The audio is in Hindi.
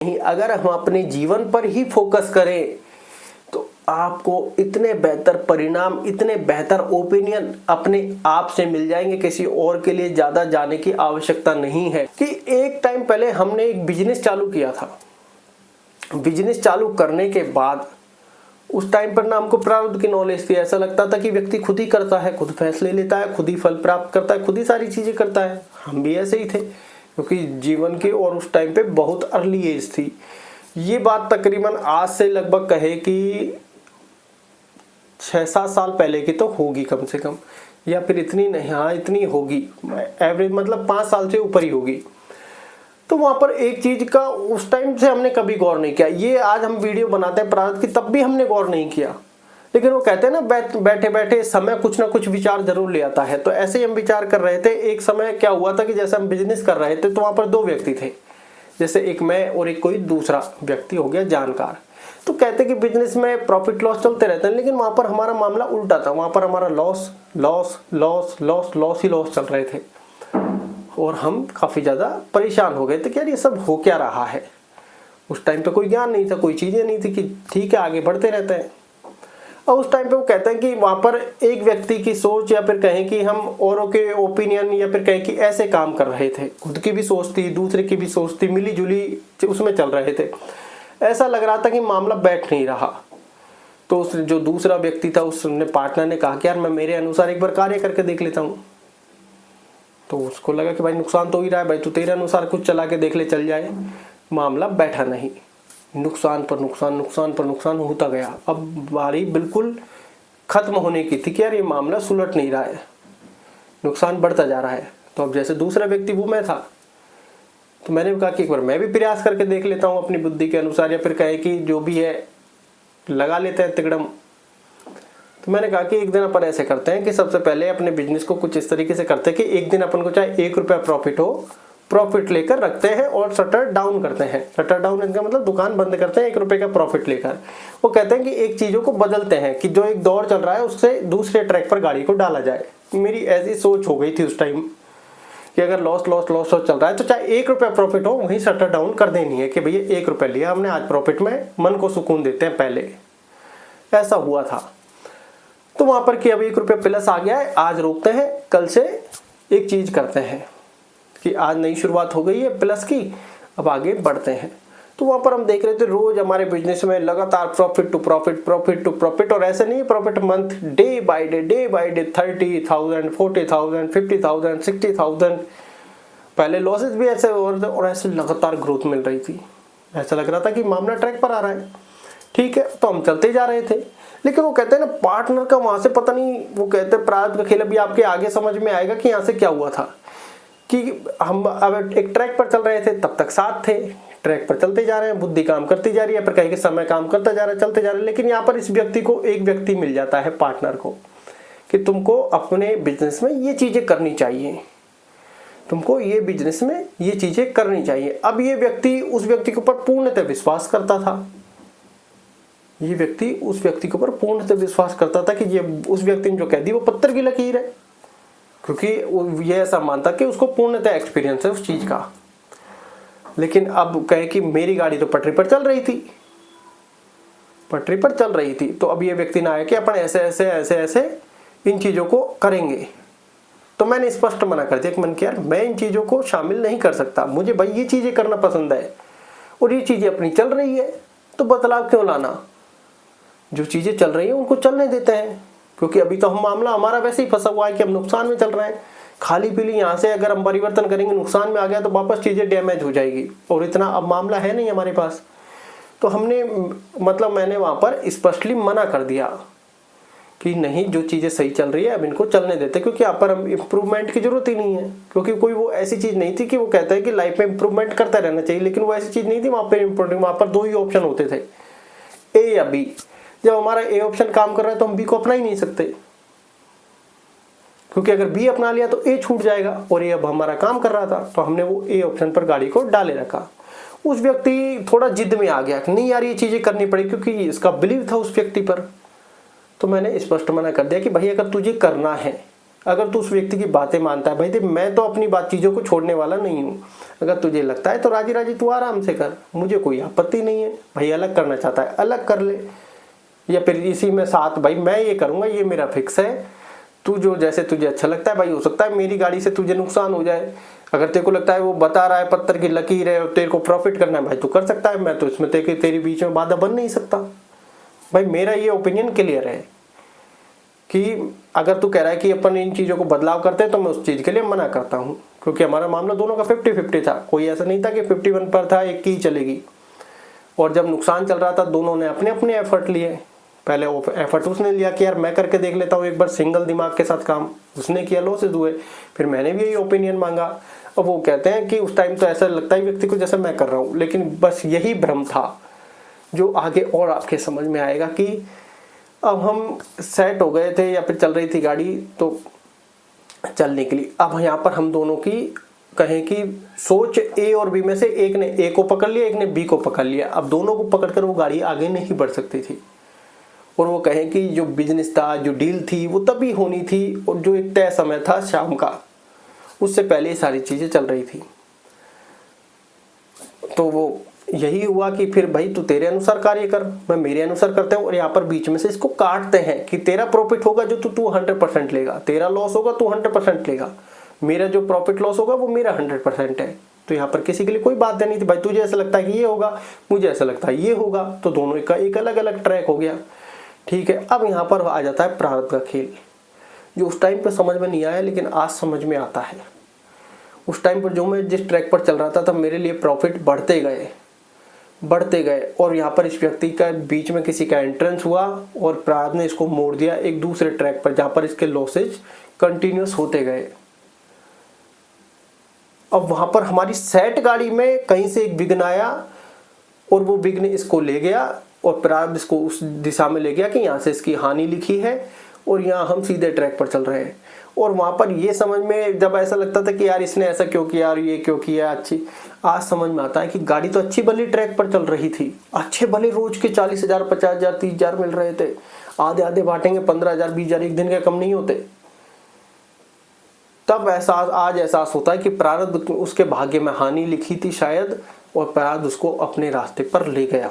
नहीं, अगर हम अपने जीवन पर ही फोकस करें तो आपको इतने बेहतर परिणाम, इतने बेहतर ओपिनियन अपने आप से मिल जाएंगे। किसी और के लिए ज्यादा जाने की आवश्यकता नहीं है। कि एक टाइम पहले हमने एक बिजनेस चालू किया था। बिजनेस चालू करने के बाद उस टाइम पर ना हमको प्रारब्ध की नॉलेज थी। ऐसा लगता था कि व्यक्ति खुद ही करता है, खुद फैसले लेता है, खुद ही फल प्राप्त करता है, खुद ही सारी चीजें करता है। हम भी ऐसे ही थे, क्योंकि जीवन की और उस टाइम पे बहुत अर्ली एज थी। ये बात तकरीबन आज से लगभग कहे कि 6-7 साल पहले की तो होगी कम से कम, या फिर इतनी नहीं, हाँ इतनी होगी, एवरेज मतलब 5 साल से ऊपर ही होगी। तो वहां पर एक चीज का उस टाइम से हमने कभी गौर नहीं किया। ये आज हम वीडियो बनाते हैं प्रारब्ध की, तब भी हमने गौर नहीं किया। लेकिन वो कहते हैं ना, बैठे बैठे समय कुछ ना कुछ विचार जरूर ले आता है। तो ऐसे ही हम विचार कर रहे थे। एक समय क्या हुआ था कि जैसे हम बिजनेस कर रहे थे तो वहां पर 2 व्यक्ति थे, जैसे एक मैं और एक कोई दूसरा व्यक्ति हो गया जानकार। तो कहते कि बिजनेस में प्रॉफिट लॉस चलते रहते हैं, लेकिन वहां पर हमारा मामला उल्टा था। वहां पर हमारा loss loss loss loss loss ही लॉस चल रहे थे और हम काफी ज्यादा परेशान हो गए थे कि यार ये सब हो क्या रहा है। उस टाइम पे कोई ज्ञान नहीं था, कोई चीजें नहीं थी कि ठीक है आगे बढ़ते रहते हैं। और उस टाइम पे वो कहते हैं कि वहां पर एक व्यक्ति की सोच, या फिर कहें कि हम औरों के ओपिनियन, या फिर कहें कि ऐसे काम कर रहे थे। खुद की भी सोच थी, दूसरे की भी सोच थी, मिली जुली उसमें चल रहे थे। ऐसा लग रहा था कि मामला बैठ नहीं रहा। तो उस जो दूसरा व्यक्ति था, उसने पार्टनर ने कहा कि यार मैं मेरे अनुसार एक बार कार्य करके देख लेता हूँ। तो उसको लगा कि भाई नुकसान तो हो ही रहा है, भाई तू तेरे अनुसार कुछ चला के देख ले, चल जाए। मामला बैठा नहीं, नुकसान पर नुकसान, नुकसान पर नुकसान होता गया। अब बारी बिल्कुल खत्म होने की थी कि यार ये मामला सुलट नहीं रहा है, नुकसान बढ़ता जा रहा है। तो अब जैसे दूसरा व्यक्ति वो मैं था, तो मैंने कहा कि एक बार मैं भी प्रयास करके देख लेता हूँ अपनी बुद्धि के अनुसार, या फिर कहे कि जो भी है लगा लेते हैं तिकड़म। तो मैंने कहा कि एक दिन अपन ऐसे करते हैं कि सबसे पहले अपने बिजनेस को कुछ इस तरीके से करते हैं कि एक दिन अपन को चाहे 1 रुपया प्रॉफिट हो, प्रॉफिट लेकर रखते हैं और शटर डाउन करते हैं। शटर डाउन इनका मतलब दुकान बंद करते हैं 1 रुपए का प्रॉफिट लेकर। वो कहते हैं कि एक चीजों को बदलते हैं कि जो एक दौर चल रहा है उससे दूसरे ट्रैक पर गाड़ी को डाला जाए। मेरी ऐसी सोच हो गई थी उस टाइम कि अगर लॉस लॉस लॉस चल रहा है तो चाहे 1 रुपया प्रॉफिट हो, वहीं शटर डाउन कर देनी है कि भैया 1 रुपया लिया हमने, आज प्रॉफिट में मन को सुकून देते हैं। पहले ऐसा हुआ था। तो वहां पर कि अब 1 रुपया प्लस आ गया है, आज रोकते हैं, कल से एक चीज करते हैं कि आज नई शुरुआत हो गई है प्लस की, अब आगे बढ़ते हैं। तो वहां पर हम देख रहे थे रोज हमारे बिजनेस में लगातार profit to profit, profit to profit. और ऐसे नहीं profit month, day by day 30,000, 40,000, 50,000, 60,000। पहले लॉसेस भी ऐसे और ऐसे लगातार ग्रोथ मिल रही थी। ऐसा लग रहा था कि मामला ट्रैक पर आ रहा है। ठीक है, तो हम चलते जा रहे थे। लेकिन वो कहते हैं ना पार्टनर का वहां से पता नहीं, वो कहते हैं प्रारब्ध का खेल अभी आपके आगे समझ में आएगा कि यहाँ से क्या हुआ था। कि हम अब एक ट्रैक पर चल रहे थे, तब तक साथ थे, ट्रैक पर चलते जा रहे हैं, बुद्धि काम करती जा रही है, पर कहीं के समय काम करता जा रहा है, चलते जा रहे हैं। लेकिन यहाँ पर इस व्यक्ति को एक व्यक्ति मिल जाता है, पार्टनर को, कि तुमको अपने बिजनेस में ये चीजें करनी चाहिए, तुमको ये बिजनेस में ये चीजें करनी चाहिए। अब ये व्यक्ति उस व्यक्ति के ऊपर पूर्णतः विश्वास करता था। ये व्यक्ति उस व्यक्ति के ऊपर पूर्णतः विश्वास करता था कि ये उस व्यक्ति ने जो कह दी वो पत्थर की लकीर है, क्योंकि ये ऐसा मानता कि उसको पूर्णतः एक्सपीरियंस है उस चीज का। लेकिन अब कहे कि मेरी गाड़ी तो पटरी पर चल रही थी, पटरी पर चल रही थी। तो अब ये व्यक्ति ना आया कि अपन ऐसे ऐसे ऐसे ऐसे इन चीजों को करेंगे। तो मैंने स्पष्ट मना कर दिया कि मन यार मैं इन चीजों को शामिल नहीं कर सकता, मुझे भाई ये चीजें करना पसंद है और ये चीजें अपनी चल रही है, तो बदलाव क्यों लाना। जो चीजें चल रही है उनको चलने देते हैं, क्योंकि अभी तो हम मामला हमारा वैसे ही फंसा हुआ है कि हम नुकसान में चल रहे हैं। खाली पीली यहाँ से अगर हम परिवर्तन करेंगे, नुकसान में आ गया तो वापस चीजें डैमेज हो जाएगी, और इतना अब मामला है नहीं हमारे पास। तो हमने मतलब मैंने वहां पर स्पष्टली मना कर दिया कि नहीं, जो चीजें सही चल रही है अब इनको चलने देते, क्योंकि यहाँ पर इंप्रूवमेंट की जरूरत ही नहीं है। क्योंकि कोई वो ऐसी चीज नहीं थी कि वो कहता है कि लाइफ में इंप्रूवमेंट करता रहना चाहिए, लेकिन वो ऐसी चीज नहीं थी। वहां पर 2 ही ऑप्शन होते थे, ए या बी। जब हमारा ए ऑप्शन काम कर रहा है तो हम बी को अपना ही नहीं सकते, क्योंकि अगर बी अपना लिया तो ए छूट जाएगा, और ये अब हमारा काम कर रहा था, तो हमने वो ए ऑप्शन पर गाड़ी को डाले रखा। उस व्यक्ति थोड़ा जिद में आ गया कि नहीं यार ये चीजें करनी पड़ी, क्योंकि इसका बिलीव था उस व्यक्ति पर। तो मैंने स्पष्ट मना कर दिया कि भाई अगर तुझे करना है अगर तू उस व्यक्ति की बातें मानता है, भाई देख मैं तो अपनी बात चीज़ों को छोड़ने वाला नहीं हूँ। अगर तुझे लगता है तो राजी राजी तू आराम से कर, मुझे कोई आपत्ति नहीं है। भाई अलग करना चाहता है अलग कर ले, या फिर इसी में साथ भाई मैं ये करूँगा, ये मेरा फिक्स है, तू जो जैसे तुझे अच्छा लगता है। भाई हो सकता है मेरी गाड़ी से तुझे नुकसान हो जाए, अगर तेरे को लगता है वो बता रहा है पत्थर की लकीर है और तेरे को प्रॉफिट करना है, भाई तू कर सकता है, मैं तो इसमें तेरे बीच में बाधा बन नहीं सकता। भाई मेरा ये ओपिनियन क्लियर है कि अगर तू कह रहा है कि अपन इन चीज़ों को बदलाव करते हैं तो मैं उस चीज़ के लिए मना करता हूँ, क्योंकि हमारा मामला दोनों का 50-50 था। कोई ऐसा नहीं था कि 51 पर था एक की चलेगी। और जब नुकसान चल रहा था दोनों ने अपने अपने एफर्ट लिए। पहले वो एफर्ट उसने लिया कि यार मैं करके देख लेता हूँ एक बार सिंगल दिमाग के साथ काम, उसने किया, लॉसेज हुए। फिर मैंने भी यही ओपिनियन मांगा। अब वो कहते हैं कि उस टाइम तो ऐसा लगता है व्यक्ति को जैसे मैं कर रहा हूँ, लेकिन बस यही भ्रम था जो आगे और आपके समझ में आएगा कि अब हम सेट हो गए थे या फिर चल रही थी गाड़ी तो चलने के लिए। अब यहाँ पर हम दोनों की कहें कि सोच ए और बी में से एक ने ए को पकड़ लिया, एक ने बी को पकड़ लिया। अब दोनों को पकड़कर वो गाड़ी आगे नहीं बढ़ सकती थी। और वो कहें कि जो बिजनेस था, जो डील थी, वो तभी होनी थी और जो एक तय समय था शाम का, उससे पहले ही सारी चीज़ें चल रही थी। तो वो यही हुआ कि फिर भाई तू तेरे अनुसार कार्य कर, मैं मेरे अनुसार करते हैं, और यहाँ पर बीच में से इसको काटते हैं कि तेरा प्रॉफिट होगा जो तू 100% लेगा, तेरा लॉस होगा तू 100% लेगा, मेरा जो प्रॉफिट लॉस होगा वो मेरा 100% है। तो यहाँ पर किसी के लिए कोई बात नहीं थी। भाई तुझे ऐसा लगता है कि ये होगा, मुझे ऐसा लगता है ये होगा, तो दोनों का एक अलग अलग ट्रैक हो गया। ठीक है, अब यहाँ पर आ जाता है प्रारब्ध का खेल, जो उस टाइम पर समझ में नहीं आया लेकिन आज समझ में आता है। उस टाइम पर जो मैं जिस ट्रैक पर चल रहा था तब मेरे लिए प्रॉफिट बढ़ते गए और यहाँ पर इस व्यक्ति का बीच में किसी का एंट्रेंस हुआ और प्रारब्ध ने इसको मोड़ दिया एक दूसरे ट्रैक पर, जहाँ पर इसके लॉसेज कंटिन्यूस होते गए। अब वहाँ पर हमारी सेट गाड़ी में कहीं से एक विघ्न आया और वो विघ्न इसको ले गया और प्रारब्ध इसको उस दिशा में ले गया कि यहाँ से इसकी हानि लिखी है और यहाँ हम सीधे ट्रैक पर चल रहे हैं। और वहाँ पर ये समझ में जब ऐसा लगता था कि यार इसने ऐसा क्यों किया और ये क्यों किया, अच्छी आज समझ में आता है कि गाड़ी तो अच्छी भली ट्रैक पर चल रही थी, अच्छे भले रोज के 40,000, 50,000, 30,000 मिल रहे थे, आधे आधे बांटेंगे 15,000, 20,000 एक दिन के कम नहीं होते। तब आज एहसास होता है कि प्रारब्ध उसके भाग्य में हानि लिखी थी शायद, और प्रारब्ध उसको अपने रास्ते पर ले गया।